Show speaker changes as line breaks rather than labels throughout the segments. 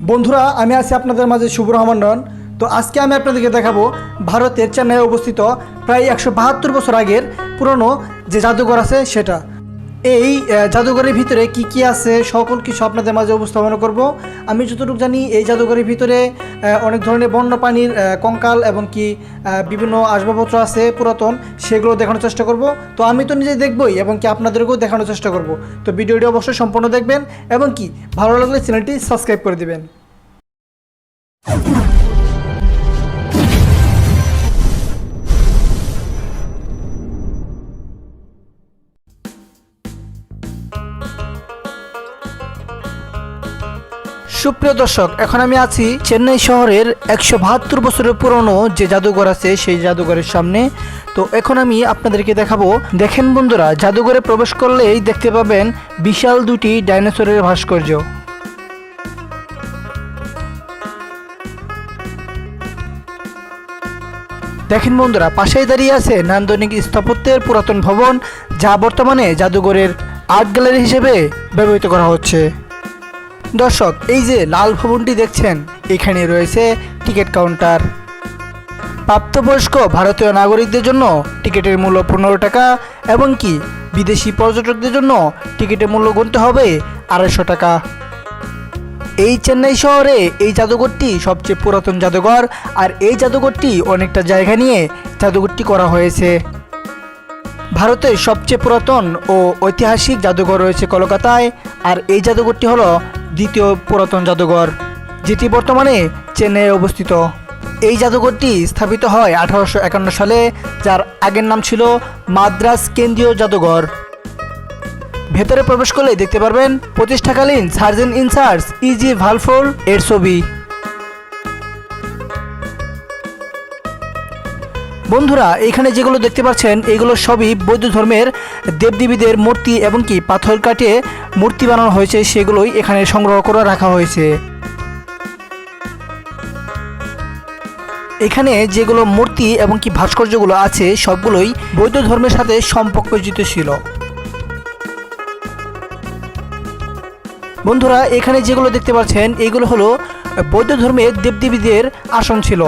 বন্ধুরা, আমি আছি আপনাদের মাঝে শুভ রহমান নয়ন। তো আজকে আমি আপনাদেরকে দেখাবো ভারতের চেন্নাইয়ে অবস্থিত প্রায় 172 বছর আগের পুরনো যে জাদুঘর আছে সেটা। এই জাদুঘরের ভিতরে কি কি আছে সকল কিছু আপনাদের মাঝে উপস্থাপনা করব। আমি যতটুকু জানি এই জাদুঘরের ভিতরে অনেক ধরনের বন্যপ্রাণীর কঙ্কাল এবং কি বিভিন্ন আসবাবপত্র আছে পুরাতন, সেগুলো দেখানোর চেষ্টা করব। তো আমি তো নিজে দেখবই এবং কি আপনাদেরকেও দেখানোর চেষ্টা করব। তো ভিডিওটি অবশ্যই সম্পূর্ণ দেখবেন এবং কি ভালো লাগলে চ্যানেলটি সাবস্ক্রাইব করে দিবেন। সুপ্রিয় দর্শক, এখন আমি আছি চেন্নাই শহরের 172 বছরের পুরনো যে জাদুঘর আছে সেই জাদুঘরের সামনে। তো এখন আমি আপনাদেরকে দেখাবো। দেখেন বন্ধুরা, জাদুঘরে প্রবেশ করলেই দেখতে পাবেন বিশাল দুটি ডাইনোসরের ভাস্কর্য। দেখেন বন্ধুরা, পাশেই দাঁড়িয়ে আছে নান্দনিক স্থাপত্যের পুরাতন ভবন, যা বর্তমানে জাদুঘরের আর্ট গ্যালারি হিসেবে ব্যবহৃত করা হচ্ছে। দর্শক, এই যে লাল ভবনটি দেখছেন, এখানে রয়েছে টিকিট কাউন্টার। প্রাপ্তবয়স্ক ভারতীয় নাগরিকদের জন্য টিকিটের মূল্য 15 টাকা এবং কি বিদেশি পর্যটকদের জন্য টিকিটের মূল্য গুনতে হবে 250 টাকা। এই চেন্নাই শহরে এই জাদুঘরটি সবচেয়ে পুরাতন জাদুঘর, আর এই জাদুঘরটি অনেকটা জায়গা নিয়ে জাদুঘরটি করা হয়েছে। ভারতের সবচেয়ে পুরাতন ও ঐতিহাসিক জাদুঘর রয়েছে কলকাতায়, আর এই জাদুঘরটি হলো দ্বিতীয় পুরাতন জাদুঘর, যেটি বর্তমানে চেন্নাইয়ে অবস্থিত। এই জাদুঘরটি স্থাপিত হয় 1851 সালে, যার আগের নাম ছিল মাদ্রাজ কেন্দ্রীয় জাদুঘর। ভেতরে প্রবেশ করলে দেখতে পারবেন প্রতিষ্ঠাকালীন সার্জন ইনচার্জ ইজি ভালফোর এর ছবি। বন্ধুরা, এখানে যেগুলো দেখতে পাচ্ছেন এগুলো সবই বৌদ্ধ ধর্মের দেবদেবীদের মূর্তি এবং কি পাথর কাটে মূর্তি বানানো হয়েছে, সেগুলোই এখানে সংগ্রহ করে রাখা হয়েছে। এখানে যেগুলো মূর্তি এবং কি ভাস্কর্যগুলো আছে সবগুলোই বৌদ্ধ ধর্মের সাথে সম্পর্কযুক্ত ছিল। বন্ধুরা, এখানে যেগুলো দেখতে পাচ্ছেন এগুলো হলো বৌদ্ধ ধর্মের দেবদেবীদের আসন ছিল।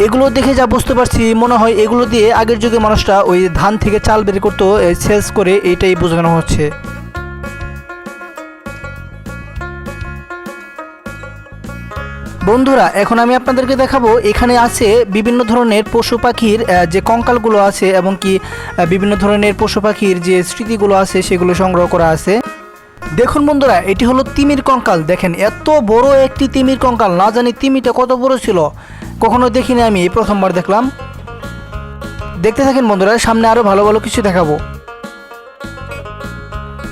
এগুলো দেখে যা বুঝতে পারছি, মনে হয় এগুলো দিয়ে আগের যুগে মানুষরা ওই ধান থেকে চাল বের করতো, সেচ করে, এইটাই বোঝানো হচ্ছে। বন্ধুরা, এখন আমি আপনাদেরকে দেখাবো এখানে আছে বিভিন্ন ধরনের পশু পাখির যে কঙ্কালগুলো আছে এবং কি বিভিন্ন ধরনের পশু পাখির যে স্মৃতিগুলো আছে সেগুলো সংগ্রহ করা আছে। দেখুন বন্ধুরা, এটি হলো তিমির কঙ্কাল। দেখেন এত বড় একটি তিমির কঙ্কাল, না জানি তিমিটা কত বড় ছিল, কখনো দেখিনি আমি, এই প্রথমবার দেখলাম। দেখতে থাকেন বন্ধুরা, সামনে আরও ভালো ভালো কিছু দেখাবো।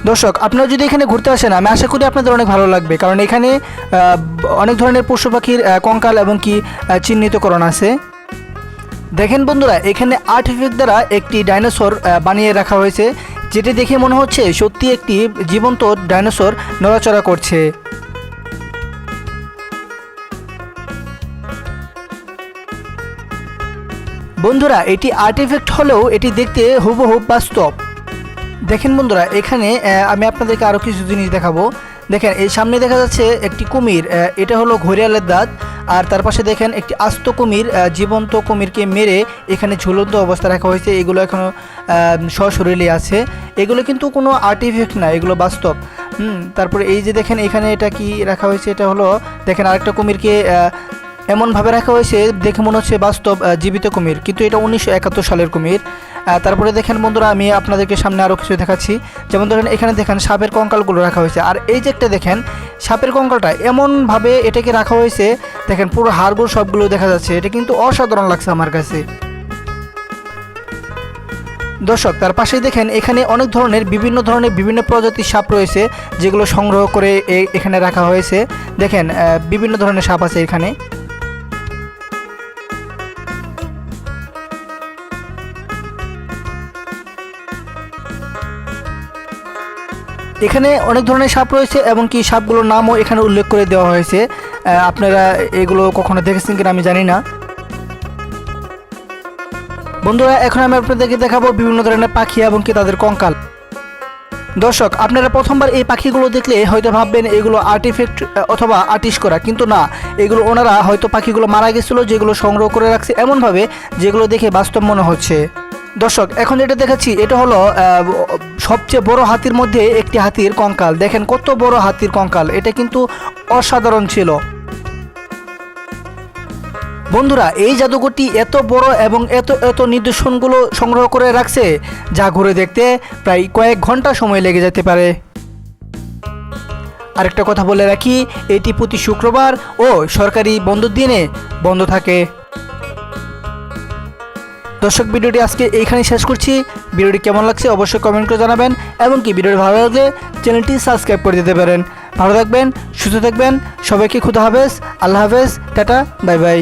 দর্শক, আপনারা যদি এখানে ঘুরতে আসেন, আমি আশা করি আপনাদের অনেক ভালো লাগবে, কারণ এখানে অনেক ধরনের পশু পাখির কঙ্কাল এবং কি চিহ্নিতকরণ আছে। দেখেন বন্ধুরা, এখানে আর্টিফিক দ্বারা একটি ডাইনোসর বানিয়ে রাখা হয়েছে, যেটি দেখে মনে হচ্ছে সত্যি একটি জীবন্ত ডাইনোসর নড়াচড়া করছে। বন্ধুরা, এটি আর্টিফ্যাক্ট হলেও এটি দেখতে হুবহু বাস্তব। দেখেন বন্ধুরা, এখানে আমি আপনাদেরকে আরও কিছু জিনিস দেখাবো। দেখেন এই সামনে দেখা যাচ্ছে একটি কুমির, এটা হলো ঘড়িয়ালের দাঁত, আর তার পাশে দেখেন একটি আস্ত কুমির, জীবন্ত কুমিরকে মেরে এখানে ঝুলন্ত অবস্থা রাখা হয়েছে। এগুলো এখনও সশরীরে আছে, এগুলো কিন্তু কোনো আর্টিফ্যাক্ট না, এগুলো বাস্তব। তারপরে এই যে দেখেন এখানে এটা কি রাখা হয়েছে, এটা হলো দেখেন আরেকটা কুমিরকে এমনভাবে রাখা হয়েছে দেখে মনে হচ্ছে বাস্তব জীবিত কুমির, কিন্তু এটা 1971 সালের কুমির। তারপরে দেখেন বন্ধুরা, আমি আপনাদেরকে সামনে আরও কিছু দেখাচ্ছি। যেমন ধরেন এখানে দেখেন সাপের কঙ্কালগুলো রাখা হয়েছে, আর এই যে একটা দেখেন সাপের কঙ্কালটা এমনভাবে এটাকে রাখা হয়েছে, দেখেন পুরো হাড়গুলো সবগুলো দেখা যাচ্ছে। এটা কিন্তু অসাধারণ লাগছে আমার কাছে। দর্শক, তার পাশেই দেখেন এখানে অনেক ধরনের বিভিন্ন প্রজাতির সাপ রয়েছে, যেগুলো সংগ্রহ করে এখানে রাখা হয়েছে। দেখেন বিভিন্ন ধরনের সাপ আছে এখানে। এখানে অনেক ধরনের সাপ রয়েছে এবং কি সাপগুলোর নামও এখানে উল্লেখ করে দেওয়া হয়েছে। আপনারা এগুলো কখনো দেখেছেন কিনা আমি জানি না। বন্ধুরা, এখন আমি আপনাদেরকে দেখাবো বিভিন্ন ধরনের পাখি এবং কি তাদের কঙ্কাল। দর্শক, আপনারা প্রথমবার এই পাখিগুলো দেখলে হয়তো ভাববেন এগুলো আর্টিফ্যাক্ট অথবা আর্টিস্ট করা, কিন্তু না, এগুলো ওনারা হয়তো পাখিগুলো মারা গেছিলো যেগুলো সংগ্রহ করে রাখছে এমনভাবে যেগুলো দেখে বাস্তব মনে হচ্ছে। দর্শক, এখন যেটা দেখাচ্ছি এটা হলো সবচেয়ে বড় হাতির মধ্যে একটি হাতির কঙ্কাল। দেখেন কত বড় হাতির কঙ্কাল, এটা কিন্তু অসাধারণ ছিল। বন্ধুরা, এই জাদুঘরটি এত বড় এবং এত এত নিদর্শনগুলো সংগ্রহ করে রাখছে যা ঘুরে দেখতে প্রায় কয়েক ঘন্টা সময় লেগে যেতে পারে। আরেকটা কথা বলে রাখি, এটি প্রতি শুক্রবার ও সরকারি বন্ধের দিনে বন্ধ থাকে। দর্শক, ভিডিওটি আজকে এইখানেই শেষ করছি। ভিডিওটি কেমন লাগছে অবশ্যই কমেন্ট করে জানাবেন এবং কি ভিডিওটি ভালো লাগলে চ্যানেলটি সাবস্ক্রাইব করে দিতে পারেন। ভালো থাকবেন, সুস্থ থাকবেন, সবাইকে খুদা হাফেজ, আল্লাহ হাফেজ, টাটা, বাই বাই।